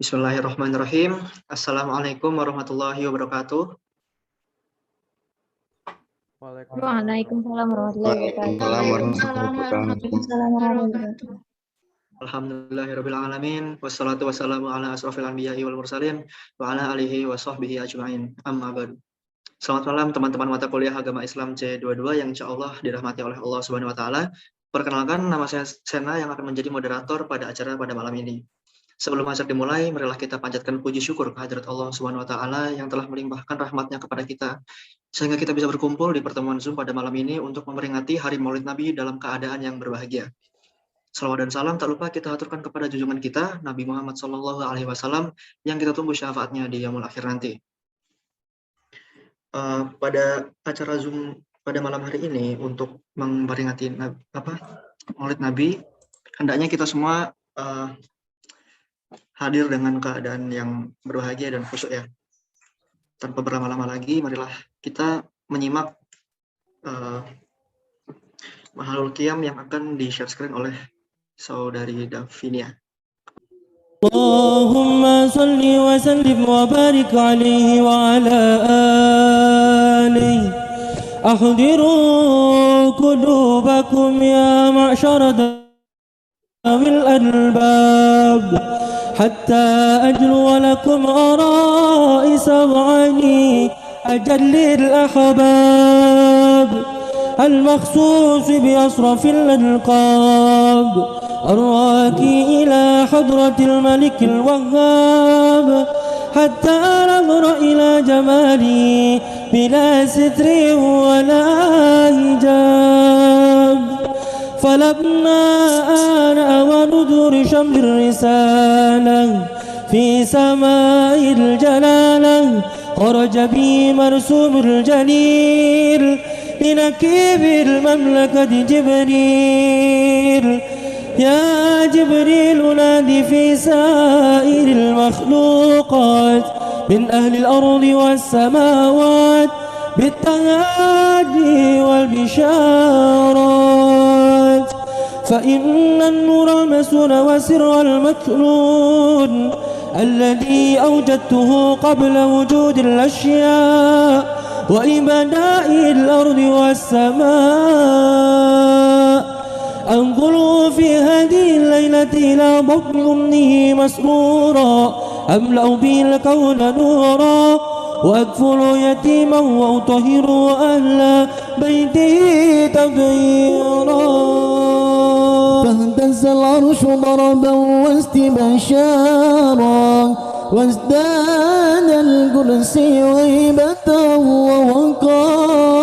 Bismillahirrahmanirrahim. Assalamualaikum warahmatullahi wabarakatuh. Waalaikumsalam warahmatullahi wabarakatuh. Alhamdulillahirabbil alamin wassalatu wassalamu ala asrofil anbiya'i wal mursalin wa ala alihi wa sahbihi ajma'in. Amma ba'du. Selamat malam teman-teman mata kuliah agama Islam C22 yang insyaallah dirahmati oleh Allah Subhanahu wa taala. Perkenalkan, nama saya Sena yang akan menjadi moderator pada acara pada malam ini. Sebelum acara dimulai, marilah kita panjatkan puji syukur kehadirat Allah Subhanahu wa taala yang telah melimpahkan rahmat-Nya kepada kita sehingga kita bisa berkumpul di pertemuan Zoom pada malam ini untuk memperingati Hari Maulid Nabi dalam keadaan yang berbahagia. Salawat dan salam tak lupa kita aturkan kepada junjungan kita Nabi Muhammad SAW yang kita tunggu syafaatnya di yaumul akhir nanti. Pada acara Zoom pada malam hari ini untuk memperingati Maulid Nabi, hendaknya kita semua hadir dengan keadaan yang berbahagia dan khusyuk ya. Tanpa berlama-lama lagi, marilah kita menyimak Mahalul Qiyam yang akan di-share screen oleh saudari Davinia. Allahumma salli wa sallim wa barik alaihi wa ala alihi. Ahdiru qulubakum ya ma'syara dawil albab hatta ajlu lakum ara'i sab'ani ajallil ahbab المخصوص بأصرف الألقاب الراكي إلى حضرة الملك الوهاب حتى نظر إلى جمالي بلا ستر ولا حجاب فلما آن ونذور شمل الرسالة في سماء الجلالة خرج بي مرسوم الجليل لنكيب المملكة جبريل يا جبريل نادي في سائر المخلوقات من أهل الأرض والسماوات بالتهادي والبشارات فإن النور المسون وسر المكنون الذي أوجدته قبل وجود الأشياء وإبداء الأرض والسماء أنظروا في هذه الليلة إلى بطن أمه مسرورا أملأ به الكون نورا وأكفل يتيما وأطهر أهل بيته تطهيرا فاهتز العرش ضربا واستبشارا وازداد الكرسي هيبة ووقارا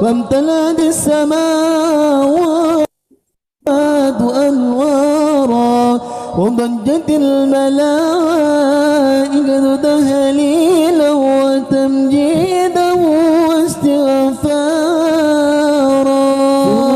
وامتلأت السماوات أنوارا وضجت الملائكة تهليلا وتمجيدا واستغفارا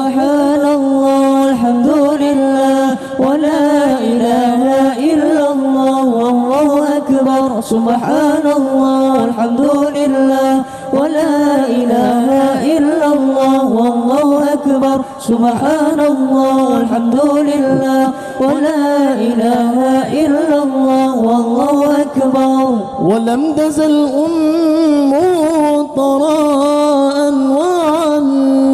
سبحان الله الحمد لله ولا إله إلا الله والله أكبر سبحان الله الحمد لله ولا إله إلا الله والله أكبر سبحان الله الحمد لله ولا إله إلا الله والله أكبر ولم تزل طراء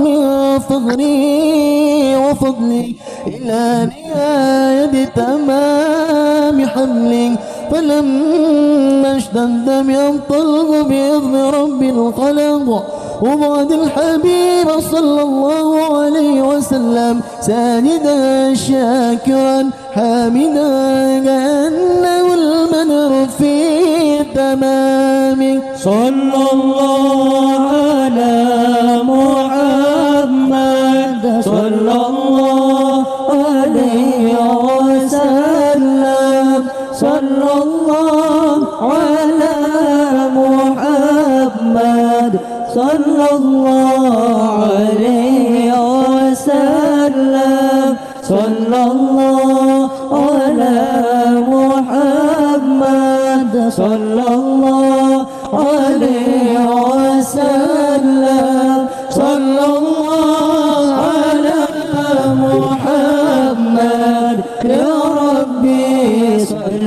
من فخري وفضلي إلى نهاية تمام حملي فلما اشتد من الطلب بإذن رب الخلق وبعد الحبيب صلى الله عليه وسلم ساجدا شاكرا حامدا كأنه المنر في تمام صلى الله على محمد صلى الله عليه وسلم صلى الله على محمد صلى الله عليه وسلم صلى الله على محمد صلى الله عليه وسلم صلى الله على محمد يا ربي صل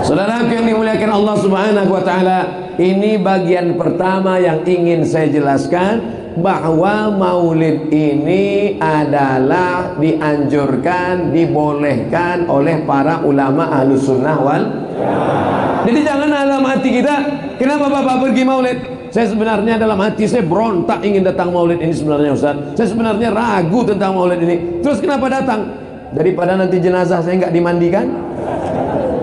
Saudaraku yang dimuliakan Allah Subhanahu wa taala, ini bagian pertama yang ingin saya jelaskan, bahwa maulid ini adalah dianjurkan, dibolehkan oleh para ulama Ahlus Sunnah wal. Jadi jangan dalam hati kita, kenapa Bapak pergi maulid? Saya sebenarnya dalam hati saya berontak ingin datang maulid ini sebenarnya Ustaz. Saya sebenarnya ragu tentang maulid ini. Terus kenapa datang? Daripada nanti jenazah saya nggak dimandikan.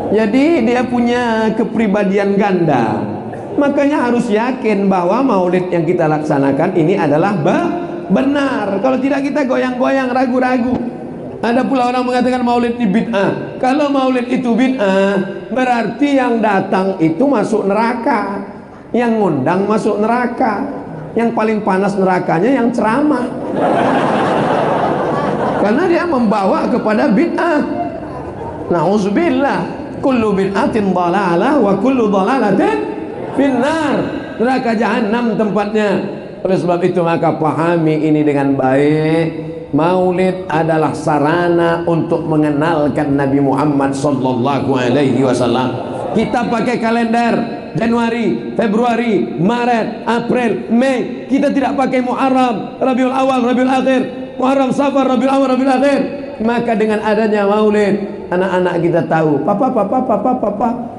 Jadi dia punya kepribadian ganda. Makanya harus yakin bahwa maulid yang kita laksanakan ini adalah benar. Kalau tidak kita goyang-goyang, ragu-ragu. Ada pula orang mengatakan maulid ini bid'ah. Kalau maulid itu bid'ah, berarti yang datang itu masuk neraka, yang ngundang masuk neraka, yang paling panas nerakanya yang ceramah, karena dia membawa kepada bid'ah. Na'udzubillah, kullu bid'atin dhalalah wa kullu dhalalatin finnar. Neraka jahanam tempatnya. Oleh sebab itu maka pahami ini dengan baik. Maulid adalah sarana untuk mengenalkan Nabi Muhammad sallallahu alaihi wasallam. Kita pakai kalender Januari, Februari, Maret, April, Mei. Kita tidak pakai Muharram, Rabiul Awal, Rabiul Akhir, Muharram, Safar, Rabiul Awal, Rabiul Akhir. Maka dengan adanya maulid, anak-anak kita tahu, papa,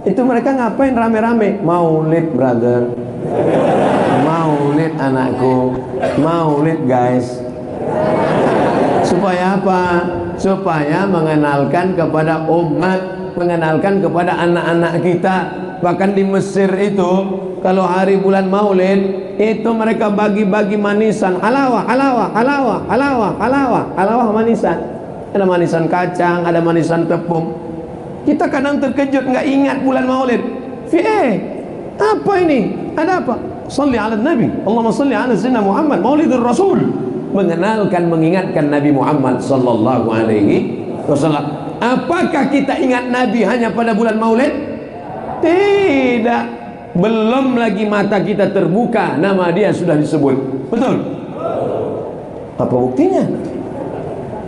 itu mereka ngapain rame-rame? Maulid, brother. Maulid anakku, maulid guys. Supaya apa? Supaya mengenalkan kepada umat, mengenalkan kepada anak-anak kita. Bahkan di Mesir itu, kalau hari bulan maulid, itu mereka bagi-bagi manisan, halawah manisan. Ada manisan kacang, ada manisan tepung. Kita kadang terkejut, nggak ingat bulan maulid. Apa ini? Ada apa? Salli ala Nabi, Allahumma salli ala Sayyidina Muhammad, Maulidur Rasul. Mengenalkan, mengingatkan Nabi Muhammad sallallahu alaihi wasallam. Apakah kita ingat Nabi hanya pada bulan maulid? Tidak. Belum lagi mata kita terbuka, nama dia sudah disebut. Betul? Apa buktinya?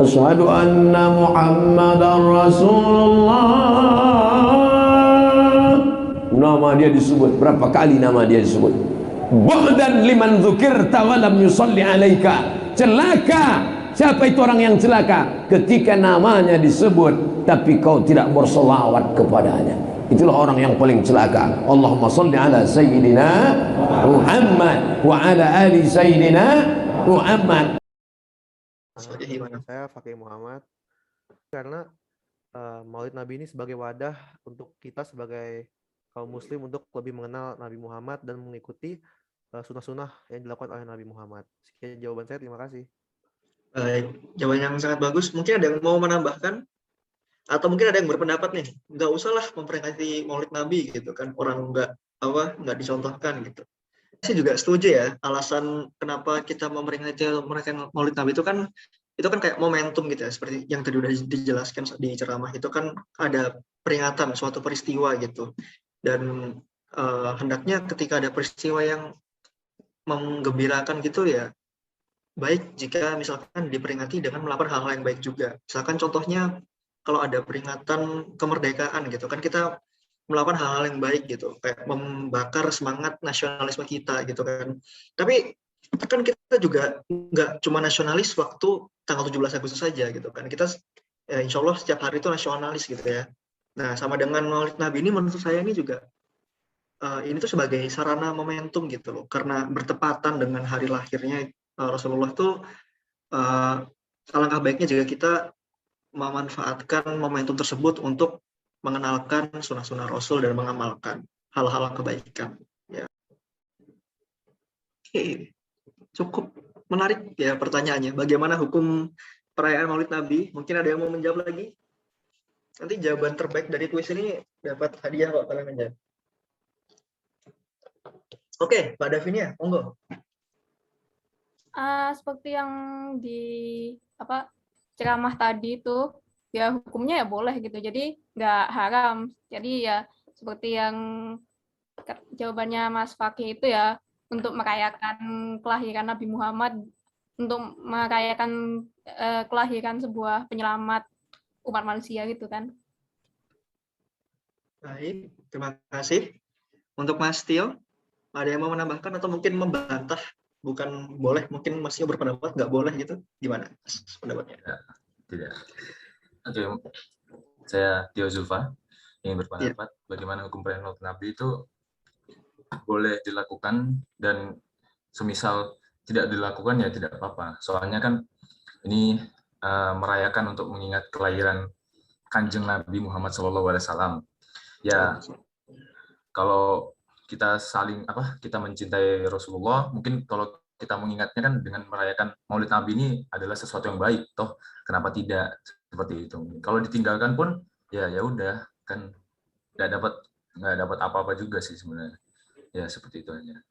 Asyhadu anna Muhammadar Rasulullah. Nama dia disebut. Berapa kali nama dia disebut? Bu'dan liman dzukirta wa lam yusalli alaika. Celaka. Siapa itu orang yang celaka? Ketika namanya disebut tapi kau tidak bersolawat kepadanya. Itulah orang yang paling celaka. Allahumma salli ala Sayyidina Muhammad wa ala ali Sayyidina Muhammad. Saya Fakih Muhammad, karena Maulid Nabi ini sebagai wadah untuk kita sebagai kaum muslim untuk lebih mengenal Nabi Muhammad dan mengikuti sunnah-sunnah yang dilakukan oleh Nabi Muhammad. Sekian jawaban saya, terima kasih. Baik, jawaban yang sangat bagus. Mungkin ada yang mau menambahkan? Atau mungkin ada yang berpendapat nih, nggak usahlah memperingati Maulid Nabi gitu kan, orang nggak dicontohkan gitu. Saya juga setuju ya, alasan kenapa kita memperingati Maulid Nabi itu kan kayak momentum gitu ya, seperti yang tadi udah dijelaskan di ceramah, itu kan ada peringatan suatu peristiwa gitu. Dan hendaknya ketika ada peristiwa yang menggembirakan gitu ya, baik jika misalkan diperingati dengan melakukan hal-hal yang baik juga. Misalkan contohnya kalau ada peringatan kemerdekaan gitu kan, kita melakukan hal-hal yang baik gitu, kayak membakar semangat nasionalisme kita gitu kan. Tapi kan kita juga nggak cuma nasionalis waktu tanggal 17 Agustus saja gitu kan. Kita ya, insya Allah setiap hari itu nasionalis gitu ya. Nah, sama dengan Maulid Nabi ini menurut saya ini juga ini tuh sebagai sarana momentum gitu loh, karena bertepatan dengan hari lahirnya Rasulullah tuh, alangkah baiknya jika kita memanfaatkan momentum tersebut untuk mengenalkan sunnah-sunnah Rasul dan mengamalkan hal-hal kebaikan. Ya. Oke, cukup menarik ya pertanyaannya. Bagaimana hukum perayaan Maulid Nabi? Mungkin ada yang mau menjawab lagi? Nanti jawaban terbaik dari kuis ini dapat hadiah kok kalian menjawab. Oke, Mbak Davinia, monggo. Seperti yang di ceramah tadi itu, ya hukumnya ya boleh gitu, jadi nggak haram. Jadi ya seperti yang jawabannya Mas Fakih itu ya, untuk merayakan kelahiran Nabi Muhammad, untuk merayakan kelahiran sebuah penyelamat umat manusia gitu kan. Baik, terima kasih. Untuk Mas Tio, ada yang mau menambahkan atau mungkin membantah? Bukan boleh, mungkin masih berpendapat nggak boleh gitu, gimana pendapatnya? Tidak. Oke, saya Tio Zulfa ingin berpendapat bagaimana hukum perayaan Maulid Nabi itu boleh dilakukan, dan semisal tidak dilakukan ya tidak apa-apa. Soalnya kan ini merayakan untuk mengingat kelahiran Kanjeng Nabi Muhammad SAW. Ya, kalau kita kita mencintai Rasulullah, mungkin kalau kita mengingatnya kan dengan merayakan Maulid Nabi ini adalah sesuatu yang baik, toh kenapa tidak, seperti itu. Kalau ditinggalkan pun ya udah kan nggak dapat apa-apa juga sih sebenarnya. Ya seperti itu aja.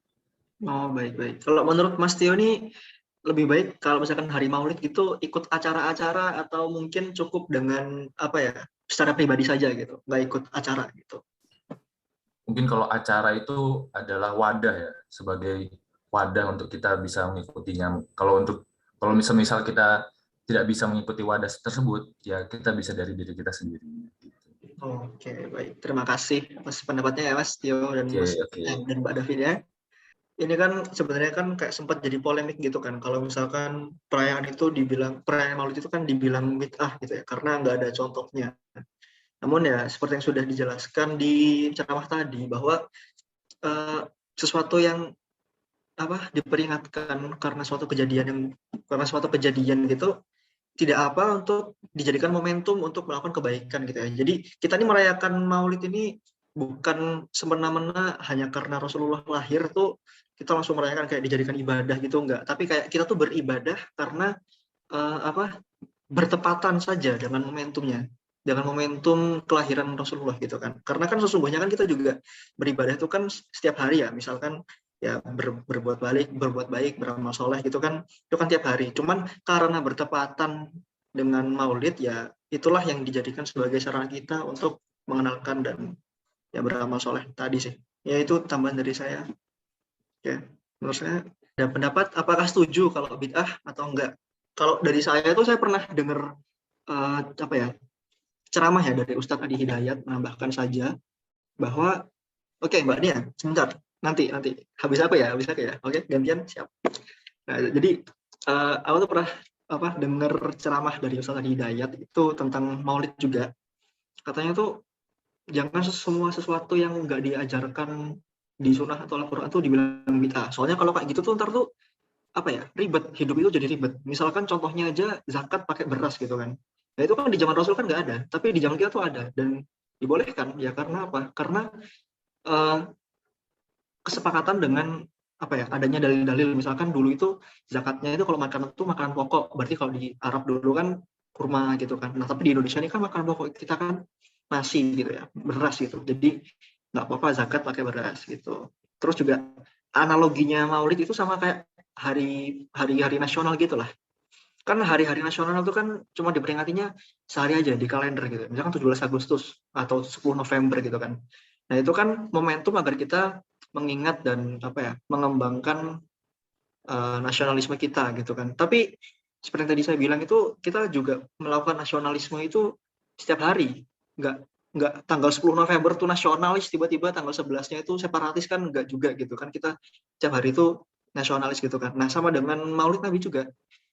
Oh, baik. Kalau menurut Mas Tio ini lebih baik kalau misalkan hari Maulid gitu ikut acara-acara, atau mungkin cukup dengan secara pribadi saja gitu, nggak ikut acara gitu? Mungkin kalau acara itu adalah wadah ya, sebagai wadah untuk kita bisa mengikutinya. Kalau misal kita tidak bisa mengikuti wadah tersebut, ya kita bisa dari diri kita sendiri. Oke, baik. Terima kasih atas pendapatnya ya Mas Tio dan dan Mbak David ya. Ini kan sebenarnya kan kayak sempat jadi polemik gitu kan, kalau misalkan perayaan Maulid itu kan dibilang bid'ah gitu ya, karena nggak ada contohnya. Namun ya seperti yang sudah dijelaskan di ceramah tadi, bahwa sesuatu yang diperingatkan karena suatu kejadian gitu, tidak apa untuk dijadikan momentum untuk melakukan kebaikan gitu ya. Jadi kita ini merayakan Maulid ini bukan semena-mena hanya karena Rasulullah lahir tuh kita langsung merayakan kayak dijadikan ibadah gitu, enggak. Tapi kayak kita tuh beribadah karena bertepatan saja dengan momentumnya, dengan momentum kelahiran Rasulullah gitu kan. Karena kan sesungguhnya kan kita juga beribadah itu kan setiap hari ya, misalkan ya berbuat baik, beramal soleh gitu kan, itu kan tiap hari. Cuman karena bertepatan dengan Maulid ya, itulah yang dijadikan sebagai sarana kita untuk mengenalkan dan ya beramal soleh tadi sih. Ya itu tambahan dari saya. Ya, menurut saya ada pendapat apakah setuju kalau bid'ah atau enggak. Kalau dari saya itu saya pernah dengar ceramah ya dari Ustadz Adi Hidayat, menambahkan saja bahwa Mbak Nia, sebentar, nanti habis ya, oke, gantian, siap. Nah, jadi aku tuh pernah dengar ceramah dari Ustadz Adi Hidayat itu tentang Maulid juga. Katanya tuh jangan semua sesuatu yang nggak diajarkan di sunnah atau Al-Quran tuh dibilang bid'ah. Soalnya kalau kayak gitu tuh ntar tuh ribet, hidup itu jadi ribet. Misalkan contohnya aja zakat pakai beras gitu kan. Nah itu kan di zaman Rasul kan nggak ada, tapi di zaman kita tuh ada dan dibolehkan ya. Karena apa? Karena kesepakatan dengan apa ya, adanya dalil-dalil, misalkan dulu itu zakatnya itu kalau makanan itu makanan pokok, berarti kalau di Arab dulu kan kurma gitu kan. Nah tapi di Indonesia ini kan makanan pokok kita kan nasi gitu ya, beras gitu. Jadi nggak apa-apa zakat pakai beras gitu. Terus juga analoginya Maulid itu sama kayak hari nasional gitu lah. Kan hari-hari nasional itu kan cuma diperingatinya sehari aja di kalender gitu. Misalkan 17 Agustus atau 10 November gitu kan. Nah, itu kan momentum agar kita mengingat dan apa ya, mengembangkan nasionalisme kita gitu kan. Tapi seperti yang tadi saya bilang itu kita juga melakukan nasionalisme itu setiap hari. Nggak tanggal 10 November tuh nasionalis, tiba-tiba tanggal 11-nya itu separatis, kan nggak juga gitu kan. Kita setiap hari itu nasionalis gitu kan. Nah, sama dengan Maulid Nabi juga.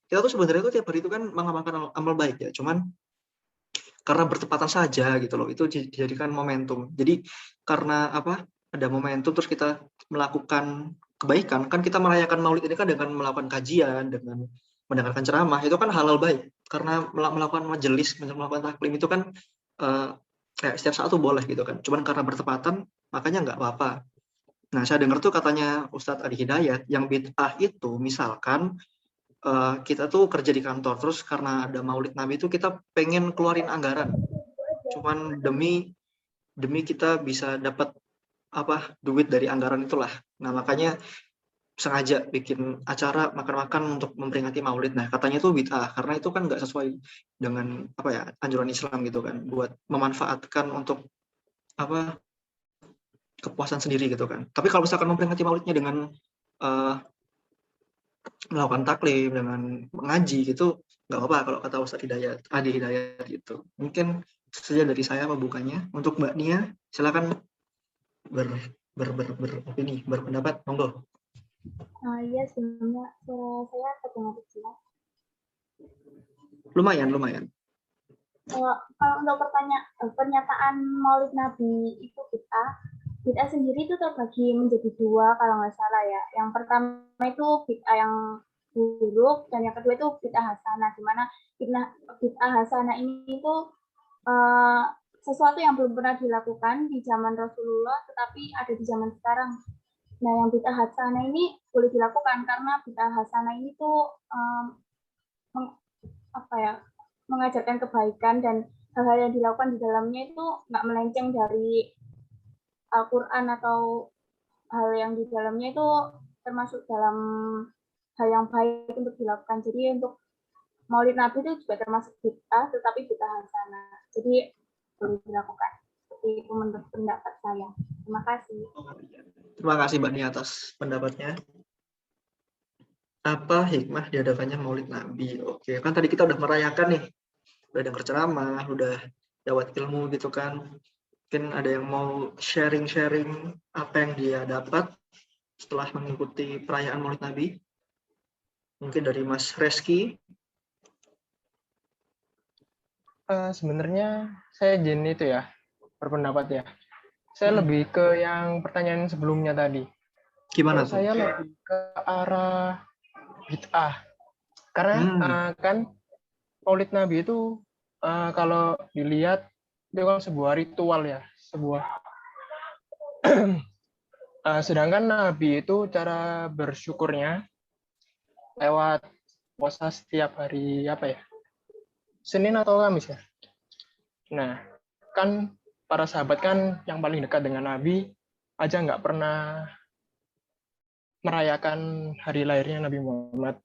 Kita tuh sebenarnya tuh tiap hari itu kan mengamalkan amal baik ya. Cuman karena bertepatan saja gitu loh, itu dijadikan momentum. Jadi karena apa, ada momentum terus kita melakukan kebaikan, kan kita merayakan Maulid ini kan dengan melakukan kajian, dengan mendengarkan ceramah, itu kan halal baik. Karena melakukan majelis, melakukan taklim itu kan kayak setiap saat tuh boleh gitu kan. Cuman karena bertepatan makanya nggak apa-apa. Nah, saya dengar tuh katanya Ustadz Adi Hidayat, yang bid'ah itu misalkan kita tuh kerja di kantor, terus karena ada Maulid Nabi itu kita pengen keluarin anggaran, cuman demi kita bisa dapat apa, duit dari anggaran itulah. Nah makanya sengaja bikin acara makan-makan untuk memperingati Maulid. Nah katanya itu bid'ah karena itu kan nggak sesuai dengan apa ya, anjuran Islam gitu kan, buat memanfaatkan untuk apa, kepuasan sendiri gitu kan. Tapi kalau misalkan memperingati Maulidnya dengan melakukan taklim, dengan mengaji gitu, nggak apa-apa kalau kata Ustadz Hidayat, Adi Hidayat gitu. Mungkin saja dari saya pembukanya. Untuk Mbak Nia, silakan berpendapat, monggo. Iya, sebenarnya suara saya terdengar jelas. Lumayan. Kalau untuk pernyataan Maulid Nabi itu bid'ah sendiri itu terbagi menjadi dua kalau nggak salah ya. Yang pertama itu bid'ah yang buruk, dan yang kedua itu bid'ah hasanah, di mana bid'ah hasanah ini itu sesuatu yang belum pernah dilakukan di zaman Rasulullah, tetapi ada di zaman sekarang. Nah, yang bid'ah hasanah ini boleh dilakukan karena bid'ah hasanah ini tuh mengajarkan kebaikan, dan hal-hal yang dilakukan di dalamnya itu nggak melenceng dari Al-Quran atau hal yang di dalamnya itu termasuk dalam hal yang baik untuk dilakukan. Jadi untuk Maulid Nabi itu juga termasuk bid'ah, tetapi bid'ah hasanah. Jadi boleh dilakukan. Seperti itu menurut pendapat saya. Terima kasih. Terima kasih Mbak Nia atas pendapatnya. Apa hikmah diadakannya Maulid Nabi? Oke, kan tadi kita udah merayakan nih, udah dengar ceramah, udah dapat ilmu gitu kan. Mungkin ada yang mau sharing-sharing apa yang dia dapat setelah mengikuti perayaan Maulid Nabi. Mungkin dari Mas Reski. Sebenarnya saya Jenny itu ya, berpendapat ya. Saya lebih ke yang pertanyaan sebelumnya tadi. Gimana tuh? Saya lebih ke arah bid'ah. Karena kan Maulid Nabi itu kalau dilihat itu kan sebuah ritual ya, sedangkan Nabi itu cara bersyukurnya lewat puasa setiap hari apa ya, Senin atau Kamis ya. Nah, kan para sahabat kan yang paling dekat dengan Nabi aja nggak pernah merayakan hari lahirnya Nabi Muhammad.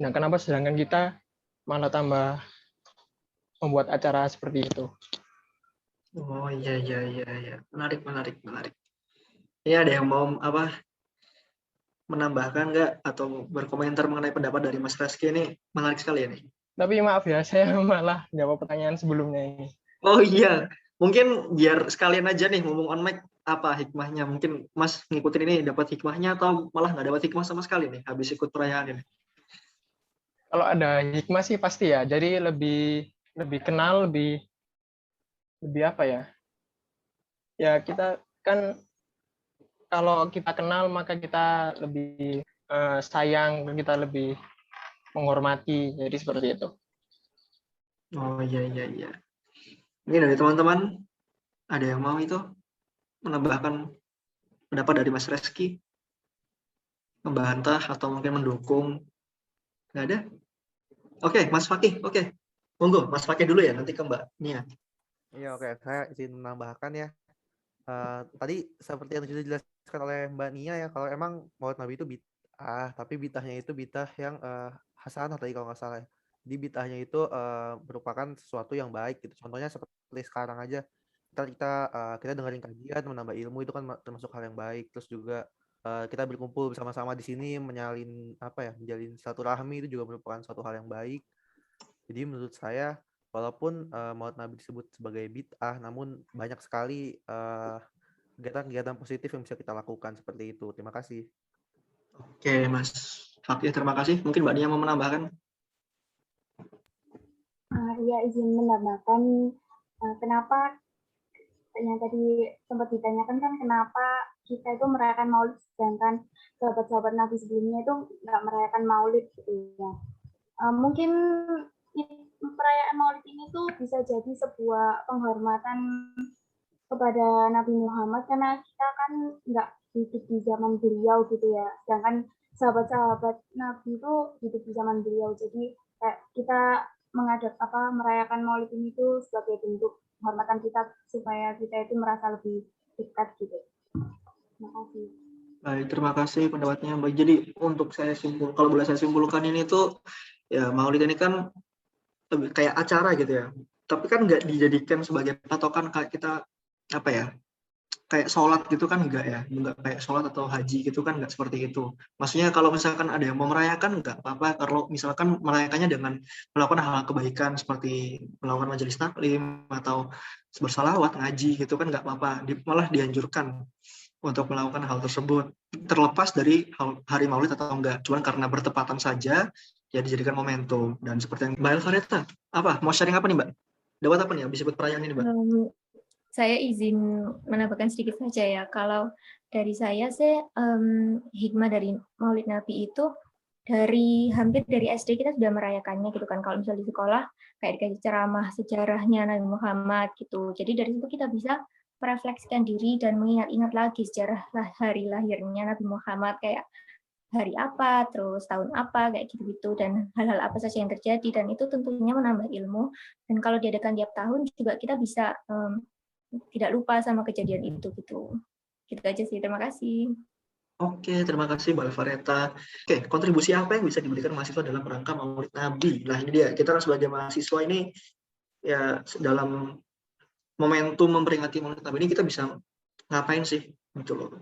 Nah, kenapa sedangkan kita malah tambah membuat acara seperti itu? Oh iya. Menarik. Ini ada yang mau menambahkan nggak atau berkomentar mengenai pendapat dari Mas Reski? Ini menarik sekali ya nih. Tapi maaf ya, saya malah jawab pertanyaan sebelumnya ini. Oh iya, mungkin biar sekalian aja nih ngomong on mic, apa hikmahnya? Mungkin Mas ngikutin ini dapat hikmahnya atau malah nggak dapat hikmah sama sekali nih habis ikut perayaan ini? Kalau ada hikmah sih pasti ya. Jadi lebih kenal, lebih apa ya? Ya kita kan kalau kita kenal maka kita lebih sayang, kita lebih menghormati. Jadi seperti itu. Oh iya. Ini dari teman-teman ada yang mau itu menambahkan pendapat dari Mas Reski? membantah atau mungkin mendukung? Nggak ada? Oke, Mas Fakih. Oke, monggo Mas Fakih dulu ya, nanti ke Mbak Nia. Iya, oke. Saya izin menambahkan ya. Tadi seperti yang sudah dijelaskan oleh Mbak Nia ya, kalau emang Maulid Nabi itu bid'ah, tapi bid'ahnya itu bid'ah yang hasanah tadi kalau nggak salah. Jadi bid'ahnya itu merupakan sesuatu yang baik gitu. Contohnya seperti sekarang aja kita dengerin kajian, menambah ilmu itu kan termasuk hal yang baik. Terus juga kita berkumpul bersama-sama di sini menjalin silaturahmi itu juga merupakan suatu hal yang baik. Jadi menurut saya walaupun Maulid Nabi disebut sebagai bid'ah, namun banyak sekali kegiatan-kegiatan positif yang bisa kita lakukan seperti itu. Terima kasih. Oke, Mas Fakih, terima kasih. Mungkin Mbak Nia mau menambahkan? Ya, izin menambahkan kenapa yang tadi sempat ditanyakan kan kenapa kita itu merayakan Maulid sedangkan sahabat-sahabat Nabi sebelumnya itu nggak merayakan Maulid gitu ya. Mungkin perayaan Maulid ini tuh bisa jadi sebuah penghormatan kepada Nabi Muhammad karena kita kan nggak hidup di zaman beliau gitu ya. Sedangkan sahabat-sahabat Nabi itu hidup di zaman beliau. Jadi kayak kita merayakan Maulid ini tuh sebagai bentuk penghormatan kita supaya kita itu merasa lebih dekat gitu. Terima kasih. Baik, terima kasih pendapatnya Mbak. Jadi untuk kalau boleh saya simpulkan ini tuh ya Maulid ini kan lebih kayak acara gitu ya. Tapi kan nggak dijadikan sebagai patokan kayak kita kayak sholat gitu kan enggak ya, enggak kayak sholat atau haji gitu kan, enggak seperti itu. Maksudnya kalau misalkan ada yang mau merayakan enggak apa-apa, kalau misalkan merayakannya dengan melakukan hal kebaikan seperti melakukan majelis taklim atau bersalawat, ngaji gitu kan enggak apa-apa, malah dianjurkan untuk melakukan hal tersebut terlepas dari hari Maulid atau enggak, cuman karena bertepatan saja ya dijadikan momentum. Dan seperti yang Mbak Elvareta, mau sharing apa nih Mbak? Dapat apa nih disebut perayaan ini Mbak? Saya izin menambahkan sedikit saja ya. Kalau dari saya sih hikmah dari Maulid Nabi itu hampir dari SD kita sudah merayakannya gitu kan. Kalau misalnya di sekolah kayak dikasih ceramah sejarahnya Nabi Muhammad gitu. Jadi dari situ kita bisa merefleksikan diri dan mengingat-ingat lagi sejarah hari lahirnya Nabi Muhammad, kayak hari apa, terus tahun apa, kayak gitu-gitu, dan hal-hal apa saja yang terjadi, dan itu tentunya menambah ilmu. Dan kalau diadakan tiap tahun juga kita bisa tidak lupa sama kejadian itu gitu. Gitu aja sih. Terima kasih. Oke, terima kasih Mbak Elvareta. Oke, kontribusi apa yang bisa diberikan mahasiswa dalam rangka Maulid Nabi? Nah, ini dia. Kita sebagai mahasiswa ini ya dalam momentum memperingati Maulid Nabi ini kita bisa ngapain sih? Gitu loh.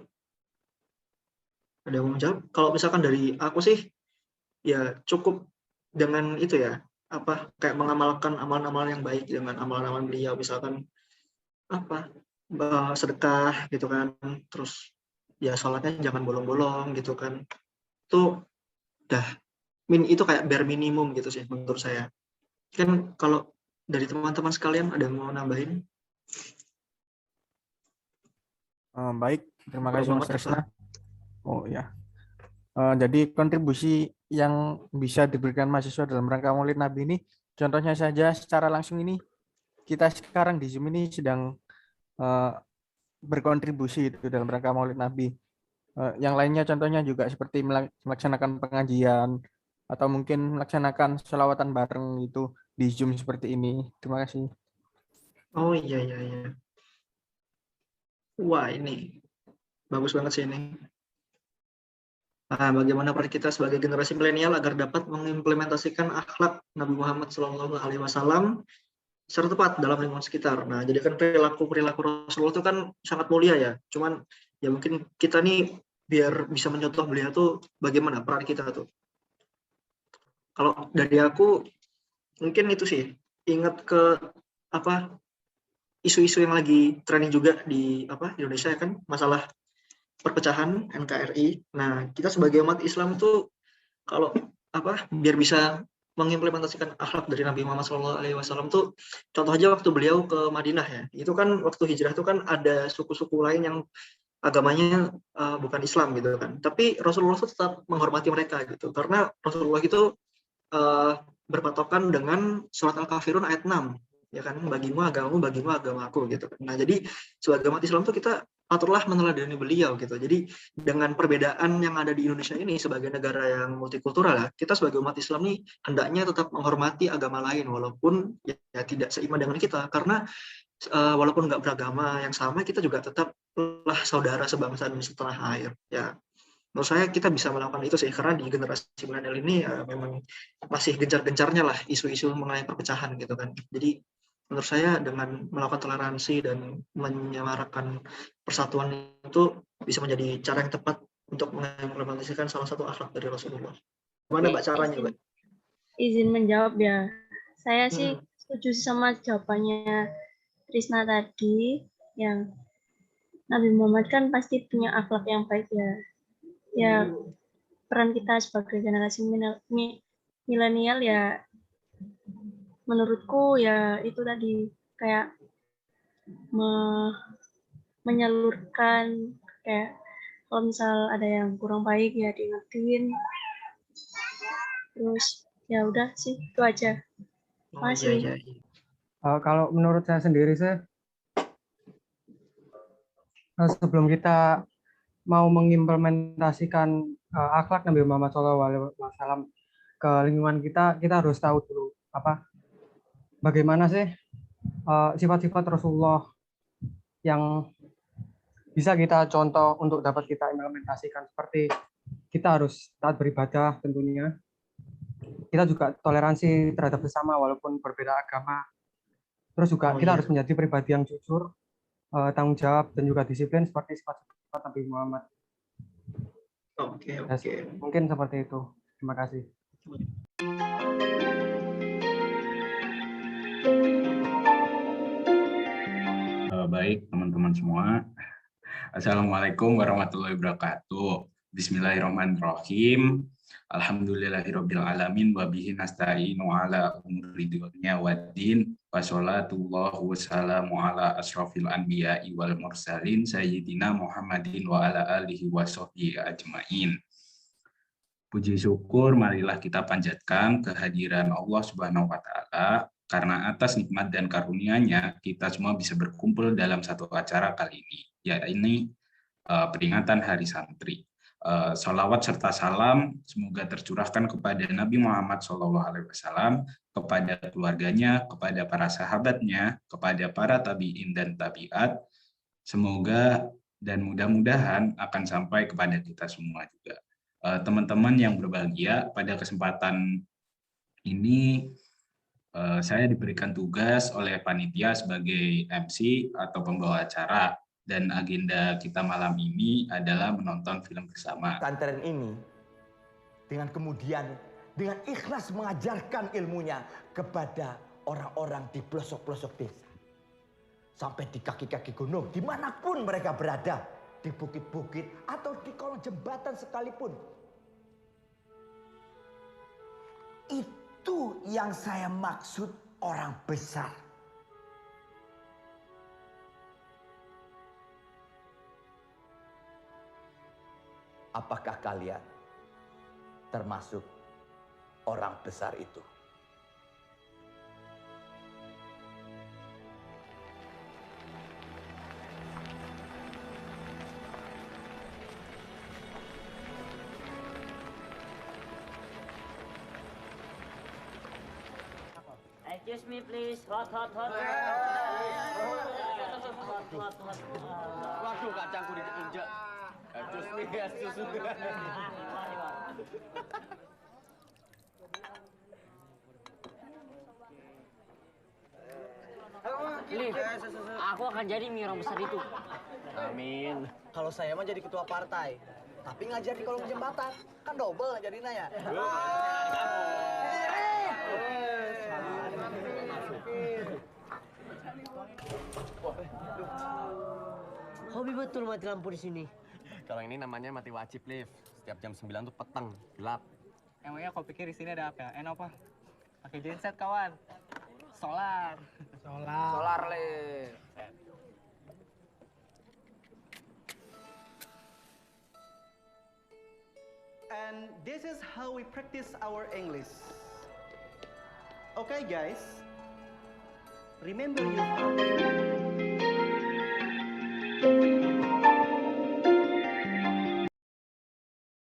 Ada yang mau menjawab? Kalau misalkan dari aku sih ya cukup dengan itu ya, kayak mengamalkan amalan-amalan yang baik dengan amalan-amalan beliau, misalkan sedekah gitu kan, terus ya sholatnya jangan bolong-bolong gitu kan, itu itu kayak bare minimum gitu sih menurut saya. Kan kalau dari teman-teman sekalian ada yang mau nambahin? Baik, terima kasih Mas Tresna. Oh ya, jadi kontribusi yang bisa diberikan mahasiswa dalam rangka Maulid Nabi ini, contohnya saja secara langsung ini kita sekarang di Zoom ini sedang berkontribusi itu dalam rangka Maulid Nabi. Yang lainnya contohnya juga seperti melaksanakan pengajian atau mungkin melaksanakan sholawatan bareng itu di Zoom seperti ini. Terima kasih. Oh iya. Wah, ini bagus banget sih ini. Nah, bagaimana peran kita sebagai generasi milenial agar dapat mengimplementasikan akhlak Nabi Muhammad SAW secara tepat dalam lingkungan sekitar. Nah, jadi kan perilaku Rasulullah itu kan sangat mulia ya. Cuman ya mungkin kita nih biar bisa mencontoh beliau tuh bagaimana peran kita tuh. Kalau dari aku mungkin itu sih, ingat ke isu-isu yang lagi trending juga di Indonesia kan, masalah perpecahan NKRI. Nah, kita sebagai umat Islam tuh kalau biar bisa mengimplementasikan akhlak dari Nabi Muhammad SAW tuh, contoh aja waktu beliau ke Madinah ya, itu kan waktu hijrah itu kan ada suku-suku lain yang agamanya bukan Islam gitu kan, tapi Rasulullah tuh tetap menghormati mereka gitu, karena Rasulullah itu berpatokan dengan surat Al-Kafirun ayat 6 ya kan, bagimu agamamu, bagimu agamaku gitu kan. Nah, jadi sebagai umat Islam tuh kita patutlah meneladani beliau gitu. Jadi dengan perbedaan yang ada di Indonesia ini sebagai negara yang multikultural ya, kita sebagai umat Islam nih hendaknya tetap menghormati agama lain walaupun ya tidak seiman dengan kita, karena walaupun nggak beragama yang sama, kita juga tetaplah saudara sebangsa dan setanah air ya. Menurut saya kita bisa melakukan itu sih, karena di generasi milenial ini memang masih gencar-gencarnya lah isu-isu mengenai perpecahan gitu kan. Jadi menurut saya dengan melakukan toleransi dan menyemarakan persatuan itu bisa menjadi cara yang tepat untuk mengimplementasikan salah satu akhlak dari Rasulullah. Gimana Mbak caranya, Mbak? Izin menjawab ya. Saya sih setuju sama jawabannya Trisna tadi, yang Nabi Muhammad kan pasti punya akhlak yang baik ya. Ya, peran kita sebagai generasi milenial ya, menurutku ya itu tadi kayak menyalurkan, kayak kalau misal ada yang kurang baik ya diingetin. Terus ya udah sih itu aja. Masih. Kalau menurut saya sendiri sebelum kita mau mengimplementasikan akhlak Nabi Muhammad SAW ke lingkungan kita harus tahu dulu bagaimana sih sifat-sifat Rasulullah yang bisa kita contoh untuk dapat kita implementasikan. Seperti kita harus taat beribadah tentunya. Kita juga toleransi terhadap sesama walaupun berbeda agama. Terus juga kita harus menjadi pribadi yang jujur, tanggung jawab, dan juga disiplin seperti sifat-sifat Nabi Muhammad. Oke. Mungkin seperti itu. Terima kasih. Baik teman-teman semua, Assalamualaikum warahmatullahi wabarakatuh. Bismillahirrahmanirrahim. Alhamdulillahirabbil alamin wa bihi nasta'inu ala umuri dunya waddin. Wassalatu wassalamu ala asrofil anbiya'i wal mursalin sayyidina Muhammadin wa ala alihi wa sahbihi ajmain. Puji syukur marilah kita panjatkan kehadiran Allah Subhanahu wa taala, karena atas nikmat dan karunia-Nya kita semua bisa berkumpul dalam satu acara kali ini, yaitu peringatan Hari Santri. Salawat serta salam semoga tercurahkan kepada Nabi Muhammad SAW, kepada keluarganya, kepada para sahabatnya, kepada para tabi'in dan tabi'at. Semoga dan mudah-mudahan akan sampai kepada kita semua juga. Teman-teman yang berbahagia, pada kesempatan ini saya diberikan tugas oleh panitia sebagai MC atau pembawa acara, dan agenda kita malam ini adalah menonton film bersama. Pesantren ini dengan kemudian dengan ikhlas mengajarkan ilmunya kepada orang-orang di pelosok-pelosok desa, sampai di kaki-kaki gunung, dimanapun mereka berada, di bukit-bukit atau di kolong jembatan sekalipun. Itu yang saya maksud orang besar. Apakah kalian termasuk orang besar itu? Excuse me please, hot. Waduh, kacangku diinjak. Excuse me, Liv, aku akan jadi mie orang besar itu. Amin. Kalau saya mah jadi ketua partai, tapi ngajar di kolong jembatan, kan double jadinya ya. Hobi betul mati lampu di sini. Kalau ini namanya mati wajib, Liv. Setiap jam 9 tuh petang, gelap. Emangnya kau pikir di sini ada apa? Apa? Pakai genset kawan. Solar. Solar, Liv. And this is how we practice our English. Okay, guys. Remember your